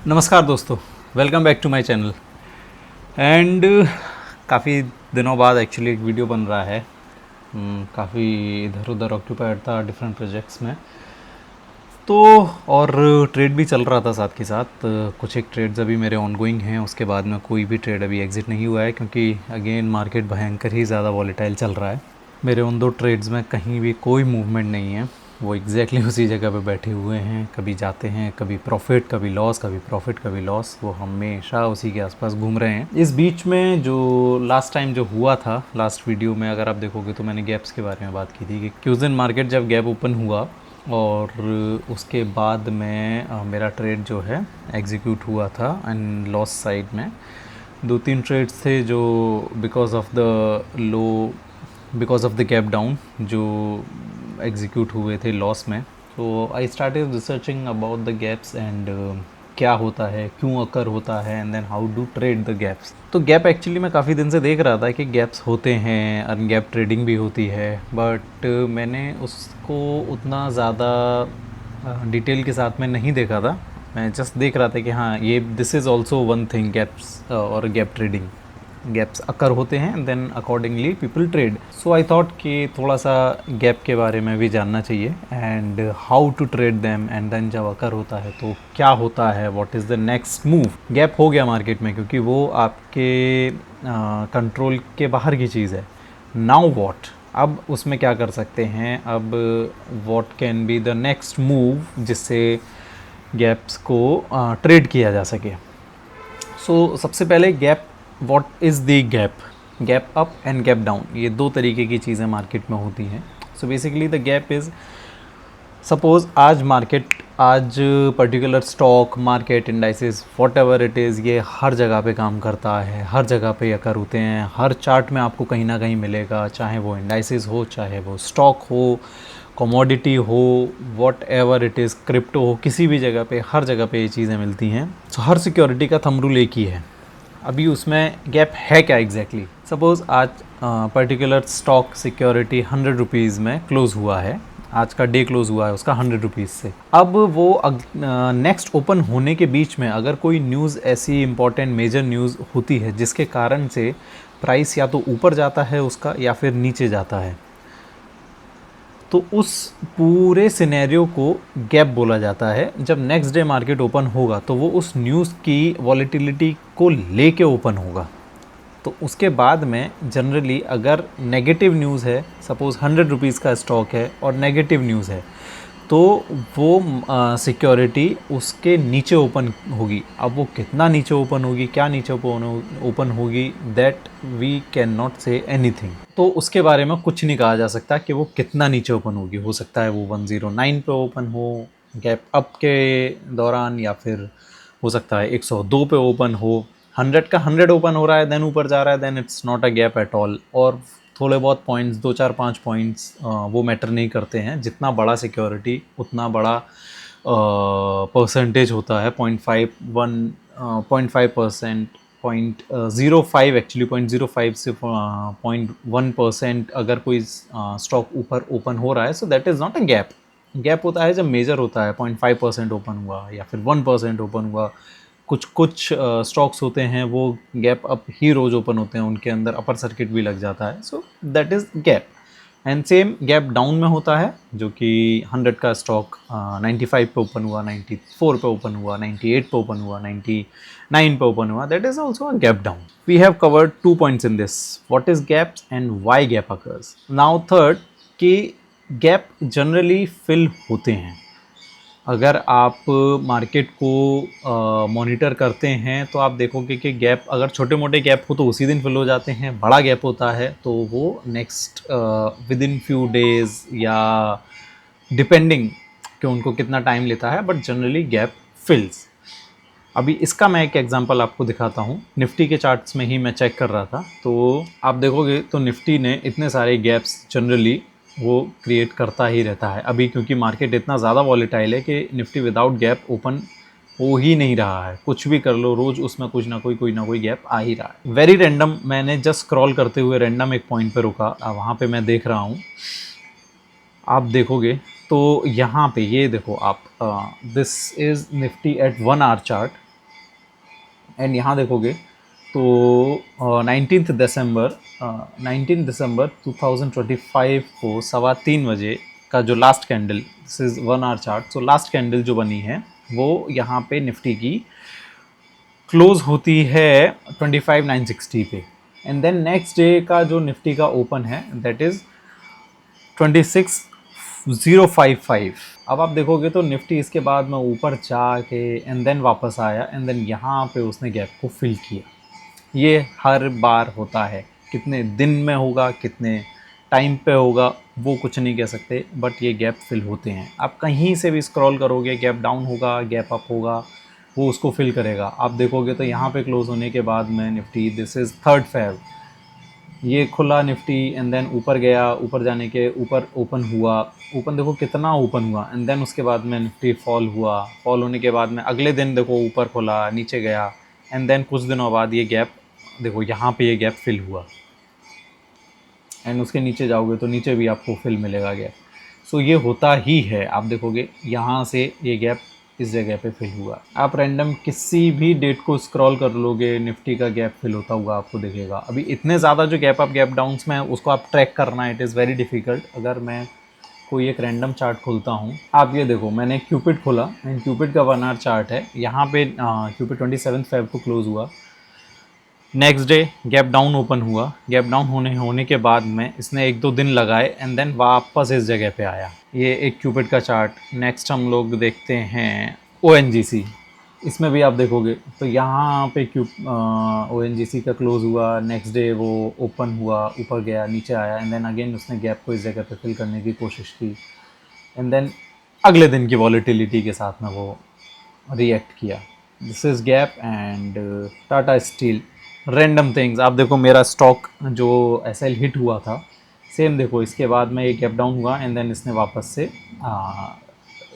नमस्कार दोस्तों, welcome back to my channel. And काफ़ी दिनों बाद एक्चुअली एक वीडियो बन रहा है। काफ़ी इधर उधर ऑक्यूपाइड था डिफरेंट प्रोजेक्ट्स में, तो और ट्रेड भी चल रहा था साथ के साथ। कुछ एक ट्रेड्स अभी मेरे ऑनगोइंग हैं, उसके बाद में कोई भी ट्रेड अभी एग्जिट नहीं हुआ है क्योंकि अगेन मार्केट भयंकर ही ज़्यादा वॉलेटाइल चल रहा है। मेरे उन दो ट्रेड्स में कहीं भी कोई मूवमेंट नहीं है, वो एग्जैक्टली उसी जगह पे बैठे हुए हैं। कभी जाते हैं, कभी प्रॉफिट, कभी लॉस, कभी प्रॉफिट, कभी लॉस, वो हमेशा उसी के आसपास घूम रहे हैं। इस बीच में जो लास्ट टाइम जो हुआ था, लास्ट वीडियो में अगर आप देखोगे तो मैंने गैप्स के बारे में बात की थी कि उस दिन मार्केट जब गैप ओपन हुआ और उसके बाद में मेरा ट्रेड जो है एग्जीक्यूट हुआ था एंड लॉस साइड में दो तीन ट्रेड्स थे जो because of the low, because of the gap down जो एग्जीक्यूट हुए थे लॉस में। तो I started researching about the gaps and क्या होता है, क्यों अकर होता है, and then how do trade the gaps. तो गैप एक्चुअली मैं काफ़ी दिन से देख रहा था कि गैप्स होते हैं, अनगैप ट्रेडिंग भी होती है, बट मैंने उसको उतना ज़्यादा डिटेल के साथ में नहीं देखा था। मैं जस्ट देख रहा था कि हाँ, ये this is also one thing, gaps और गैप ट्रेडिंग, गैप्स अकर होते हैं and then accordingly people trade. So I thought कि थोड़ा सा गैप के बारे में भी जानना चाहिए and how to trade them, and then जब अकर होता है तो क्या होता है, what is the next move. Gap हो गया मार्केट में क्योंकि वो आपके कंट्रोल के बाहर की चीज़ है। नाउ वॉट, अब उसमें क्या कर सकते हैं, अब what can be the next move जिससे गैप्स को ट्रेड किया जा सके। सो सबसे पहले gap, what is the gap, gap up and gap down, ये दो तरीके की चीज़ें मार्केट में होती हैं। So basically the gap is, suppose आज मार्केट, आज particular stock market indices what ever it is, ये हर जगह पे काम करता है, हर जगह पे अकर होते हैं, हर चार्ट में आपको कहीं ना कहीं मिलेगा, चाहे वो इंडाइसेस हो, चाहे वो स्टॉक हो, कमोडिटी हो, what ever it is, crypto हो, किसी भी जगह पे, हर जगह पे ये चीज़ें मिलती हैं। सो हर सिक्योरिटी का थंब रूल एक ही है। अभी उसमें गैप है क्या एग्जैक्टली, सपोज़ आज पर्टिकुलर स्टॉक सिक्योरिटी 100 रुपीज़ में क्लोज़ हुआ है, आज का डे क्लोज हुआ है उसका 100 रुपीज़ से। अब वो नेक्स्ट ओपन होने के बीच में अगर कोई न्यूज़ ऐसी इंपॉर्टेंट मेजर न्यूज़ होती है जिसके कारण से प्राइस या तो ऊपर जाता है उसका या फिर नीचे जाता है, तो उस पूरे सिनेरियो को गैप बोला जाता है। जब नेक्स्ट डे मार्केट ओपन होगा तो वो उस न्यूज़ की वॉलेटिलिटी को लेके ओपन होगा। तो उसके बाद में जनरली अगर नेगेटिव न्यूज़ है, सपोज़ 100 रुपीज़ का स्टॉक है और नेगेटिव न्यूज़ है, तो वो सिक्योरिटी उसके नीचे ओपन होगी। अब वो कितना नीचे ओपन होगी, क्या नीचे ओपन होगी, that we can not say anything. तो उसके बारे में कुछ नहीं कहा जा सकता कि वो कितना नीचे ओपन होगी। हो सकता है वो 109 पे ओपन हो गैप अप के दौरान, या फिर हो सकता है 102 पे ओपन हो। 100 का 100 ओपन हो रहा है देन ऊपर जा रहा है, then it's not a gap at all. और थोड़े बहुत पॉइंट्स, 2 4 5 पॉइंट्स वो मैटर नहीं करते हैं। जितना बड़ा सिक्योरिटी उतना बड़ा परसेंटेज होता है। 0.5% 0.05 एक्चुअली 0.05 से 0.1% अगर कोई स्टॉक ऊपर ओपन हो रहा है, so that is not a gap. Gap होता है जब मेजर होता है, 0.5% ओपन हुआ या फिर 1% ओपन हुआ। कुछ कुछ स्टॉक्स होते हैं वो गैप अप ही रोज ओपन होते हैं, उनके अंदर अपर सर्किट भी लग जाता है। So that is gap. And same gap down में होता है, जो कि 100 का स्टॉक 95 पे ओपन हुआ, 94 पे ओपन हुआ, 98 पे ओपन हुआ, 99 पे ओपन हुआ, that is also a gap down. We have covered 2 points in this, what is gaps and why gap occurs. Now third, कि गैप जनरली फिल होते हैं। अगर आप मार्केट को मॉनिटर करते हैं तो आप देखोगे कि गैप, अगर छोटे मोटे गैप हो तो उसी दिन फिल हो जाते हैं, बड़ा गैप होता है तो वो next with in few days या डिपेंडिंग कि उनको कितना टाइम लेता है, बट जनरली गैप फिल्स। अभी इसका मैं एक एग्जांपल आपको दिखाता हूँ। निफ्टी के चार्ट्स में ही मैं चेक कर रहा था, तो आप देखोगे तो निफ्टी ने इतने सारे गैप्स जनरली वो क्रिएट करता ही रहता है। अभी क्योंकि मार्केट इतना ज़्यादा वॉलेटाइल है कि निफ्टी विदाउट गैप ओपन हो ही नहीं रहा है। कुछ भी कर लो, रोज़ उसमें कुछ ना कोई गैप आ ही रहा है। वेरी रैंडम, मैंने जस्ट स्क्रॉल करते हुए रैंडम एक पॉइंट पे रुका, वहाँ पे मैं देख रहा हूँ। आप देखोगे तो यहाँ पे ये देखो आप, this is Nifty at 1 hour chart. And यहाँ देखोगे तो 19 दिसंबर 2025 को 3:15 बजे का जो last candle, this is 1 hour chart, तो लास्ट कैंडल जो बनी है वो यहाँ पे निफ्टी की क्लोज होती है 25,960 पे। एंड देन नेक्स्ट डे का जो निफ्टी का ओपन है दैट इज़ 26,055। अब आप देखोगे तो निफ्टी इसके बाद में ऊपर जाके एंड देन वापस आया एंड देन यहाँ पे उसने गैप को फिल किया। ये हर बार होता है, कितने दिन में होगा, कितने टाइम पे होगा वो कुछ नहीं कह सकते, बट ये गैप फिल होते हैं। आप कहीं से भी स्क्रॉल करोगे, गैप डाउन होगा, गैप अप होगा, वो उसको फिल करेगा। आप देखोगे तो यहाँ पे क्लोज होने के बाद में निफ्टी, दिस इज़ 3 फेब, ये खुला निफ्टी एंड देन ऊपर गया, ऊपर जाने के ऊपर ओपन हुआ, ओपन देखो कितना ओपन हुआ, एंड देन उसके बाद में निफ्टी फॉल हुआ, फॉल होने के बाद में अगले दिन देखो ऊपर खुला, नीचे गया, एंड देन कुछ दिनों बाद ये गैप देखो यहाँ पे ये गैप फिल हुआ, एंड उसके नीचे जाओगे तो नीचे भी आपको फिल मिलेगा गैप। सो ये होता ही है। आप देखोगे यहाँ से ये गैप इस जगह पे फिल हुआ। आप रैंडम किसी भी डेट को स्क्रॉल कर लोगे, निफ्टी का गैप फिल होता हुआ आपको दिखेगा। अभी इतने ज़्यादा जो गैप अप गैप डाउन्स में है उसको आप ट्रैक करना, इट इज़ वेरी डिफ़िकल्ट। अगर मैं कोई एक रैंडम चार्ट खोलता हूँ, आप ये देखो, मैंने क्यूपिड खोला एंड क्यूपिड का 1 आवर चार्ट है। यहाँ पे क्यूपिड 27 फेब को क्लोज हुआ, next day gap down open हुआ, गैप डाउन होने के बाद में इसने 1-2 दिन लगाए एंड देन वापस इस जगह पे आया। ये एक क्यूपिड का चार्ट। नेक्स्ट हम लोग देखते हैं ONGC। इसमें भी आप देखोगे तो यहाँ पे ONGC का क्लोज हुआ, नेक्स्ट डे वो ओपन हुआ, ऊपर गया, नीचे आया, एंड देन अगेन उसने गैप को इस जगह पे फिल करने की कोशिश की, एंड देन अगले दिन की वॉलेटिलिटी के साथ में वो रिएक्ट किया। This is gap and Tata steel, random things. आप देखो मेरा स्टॉक जो SL हिट हुआ था, सेम देखो इसके बाद में एक गैप डाउन हुआ एंड देन इसने वापस से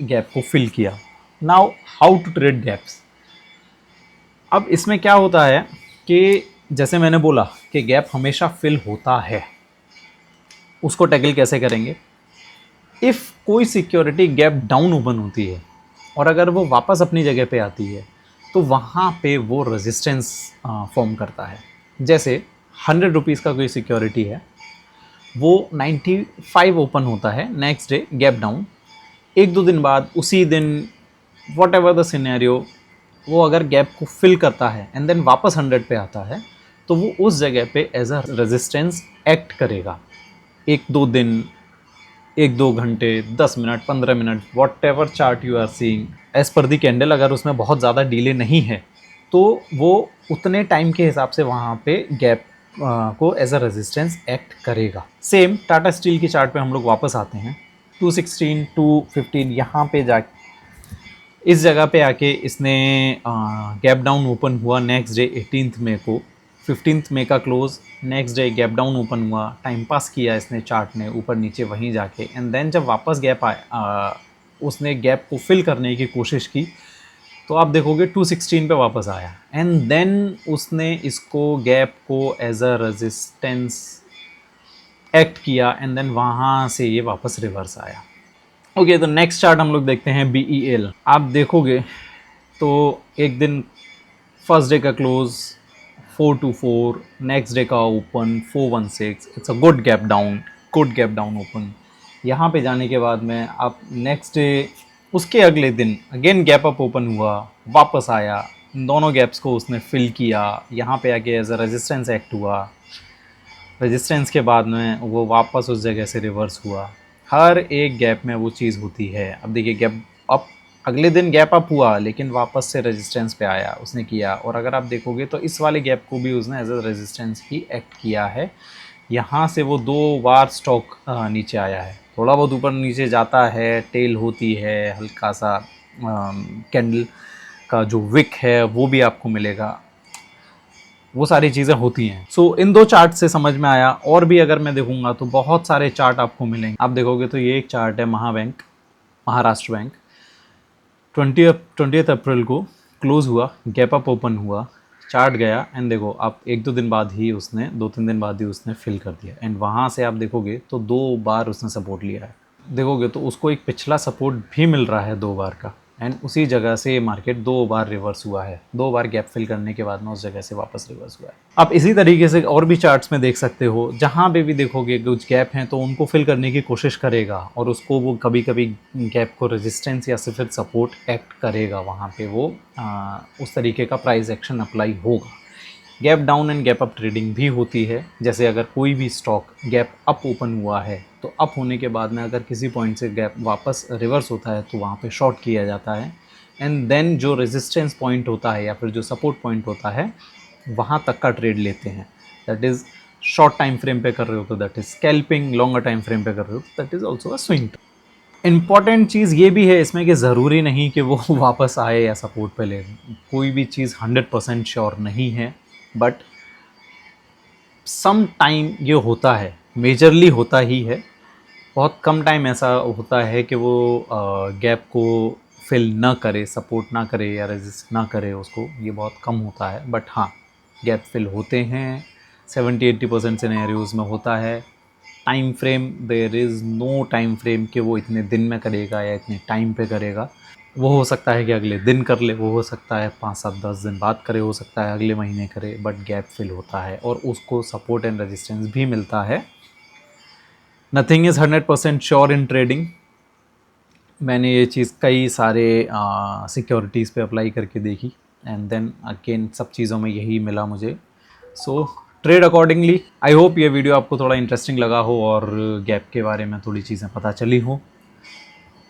गैप को फिल किया। Now how to trade gaps. अब इसमें क्या होता है कि जैसे मैंने बोला कि गैप हमेशा फिल होता है, उसको टैकल कैसे करेंगे। इफ़ कोई सिक्योरिटी गैप डाउन ओपन होती है और अगर वो वापस अपनी जगह पे आती है तो वहाँ पे वो रेजिस्टेंस फॉर्म करता है। जैसे 100 रुपीज़ का कोई सिक्योरिटी है, वो 95 ओपन होता है, नेक्स्ट डे गैप डाउन, 1-2 दिन बाद उसी दिन वॉट एवर द सिनेरियो, वो अगर गैप को फिल करता है एंड देन वापस 100 पे आता है तो वो उस जगह पे एज अ रेजिस्टेंस एक्ट करेगा। 1-2 दिन, 1-2 घंटे, 10 minute, 15 minute, whatever chart you are seeing as per the candle, अगर उसमें बहुत ज़्यादा डिले नहीं है तो वो उतने टाइम के हिसाब से वहाँ पे गैप को एज अ रेजिस्टेंस एक्ट करेगा। सेम टाटा स्टील की चार्ट पे हम लोग वापस आते हैं, 216, 215, यहाँ पे जा इस जगह पे आके इसने गैप डाउन ओपन हुआ नेक्स्ट डे 18 मई को, 15 मई का close, next day gap down open हुआ, टाइम पास किया इसने चार्ट ने ऊपर नीचे वहीं जाके, एंड देन जब वापस गैप आया उसने गैप को फिल करने की कोशिश की तो आप देखोगे 216 पे वापस आया एंड देन उसने इसको गैप को एज अ रेजिस्टेंस एक्ट किया एंड देन वहाँ से ये वापस रिवर्स आया। ओके, तो नेक्स्ट चार्ट हम लोग देखते हैं BEL। आप देखोगे तो एक दिन फर्स्ट डे का क्लोज 424, नेक्स्ट डे का open 416, it's a good gap down, good gap down open. यहाँ पे जाने के बाद में आप नेक्स्ट डे, उसके अगले दिन अगेन गैप अप ओपन हुआ, वापस आया, दोनों गैप्स को उसने फिल किया, यहाँ पे आके एज अ रेजिस्टेंस एक्ट हुआ, रेजिस्टेंस के बाद में वो वापस उस जगह से रिवर्स हुआ। हर एक गैप में वो चीज़ होती है। अब देखिए गैप अप, अगले दिन गैप अप हुआ लेकिन वापस से रेजिस्टेंस पे आया, उसने किया, और अगर आप देखोगे तो इस वाले गैप को भी उसने एज अ रेजिस्टेंस ही एक्ट किया है। यहाँ से वो 2 बार स्टॉक नीचे आया है, थोड़ा बहुत ऊपर नीचे जाता है, टेल होती है, हल्का सा कैंडल का जो विक है वो भी आपको मिलेगा, वो सारी चीज़ें होती हैं। सो इन 2 चार्ट से समझ में आया, और भी अगर मैं देखूंगा तो बहुत सारे चार्ट आपको मिलेंगे। आप देखोगे तो ये एक चार्ट है महाराष्ट्र बैंक, 20 अप्रैल को क्लोज हुआ, गैप अप ओपन हुआ, चार्ट गया एंड देखो आप 1-2 दिन बाद ही उसने 2-3 दिन बाद ही उसने फिल कर दिया एंड वहाँ से आप देखोगे तो 2 बार उसने सपोर्ट लिया है। देखोगे तो उसको एक पिछला सपोर्ट भी मिल रहा है 2 बार का, एंड उसी जगह से मार्केट 2 बार रिवर्स हुआ है, 2 बार गैप फिल करने के बाद में उस जगह से वापस रिवर्स हुआ है। आप इसी तरीके से और भी चार्ट्स में देख सकते हो, जहाँ पे भी देखोगे कुछ गैप हैं तो उनको फिल करने की कोशिश करेगा और उसको वो कभी कभी गैप को रेजिस्टेंस या फिर सपोर्ट एक्ट करेगा, वहाँ पे वो उस तरीके का प्राइस एक्शन अप्लाई होगा। Gap down and gap up trading भी होती है। जैसे अगर कोई भी स्टॉक गैप अप ओपन हुआ है तो अप होने के बाद में अगर किसी पॉइंट से गैप वापस रिवर्स होता है तो वहाँ पे शॉर्ट किया जाता है एंड देन जो रेजिस्टेंस पॉइंट होता है या फिर जो सपोर्ट पॉइंट होता है वहाँ तक का ट्रेड लेते हैं। That is short time frame पे कर रहे हो तो that is scalping, longer time frame पे कर रहे हो तो that is also a swing. Important चीज़ ये भी है इसमें कि ज़रूरी नहीं कि वो वापस आए या सपोर्ट पे ले, कोई भी चीज़ 100% श्योर नहीं है, बट सम टाइम ये होता है, मेजरली होता ही है। बहुत कम टाइम ऐसा होता है कि वो गैप को फिल ना करे, सपोर्ट ना करे या रेजिस्ट ना करे उसको, ये बहुत कम होता है। बट हाँ, गैप फिल होते हैं, 70-80% सिनेरियोज़ में होता है। Time frame, there is no time frame कि वो इतने दिन में करेगा या इतने टाइम पे करेगा। वो हो सकता है कि अगले दिन कर ले, वो हो सकता है 5-7-10 दिन बाद करे, हो सकता है अगले महीने करे, बट गैप फिल होता है और उसको सपोर्ट एंड रेजिस्टेंस भी मिलता है। Nothing is 100% sure in trading. मैंने ये चीज़ कई सारे सिक्योरिटीज़ पे अप्लाई करके देखी एंड देन अगेन सब चीज़ों में यही मिला मुझे। So trade accordingly. I hope ये वीडियो आपको थोड़ा इंटरेस्टिंग लगा हो और गैप के बारे में थोड़ी चीज़ें पता चली हो।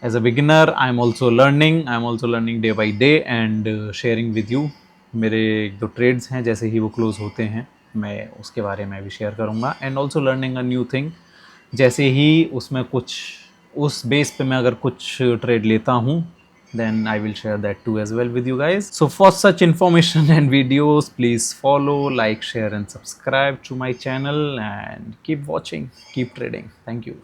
As a beginner, I'm also learning. I'm also learning day by day and sharing with you. मेरे एक दो ट्रेड्स हैं, जैसे ही वो क्लोज होते हैं मैं उसके बारे में भी शेयर करूँगा and also learning a new thing. जैसे ही उसमें कुछ उस बेस पे मैं अगर कुछ ट्रेड लेता हूँ then I will share that too as well with you guys. So for such information and videos, please follow, like, share and subscribe to my channel and keep watching, keep trading. Thank you.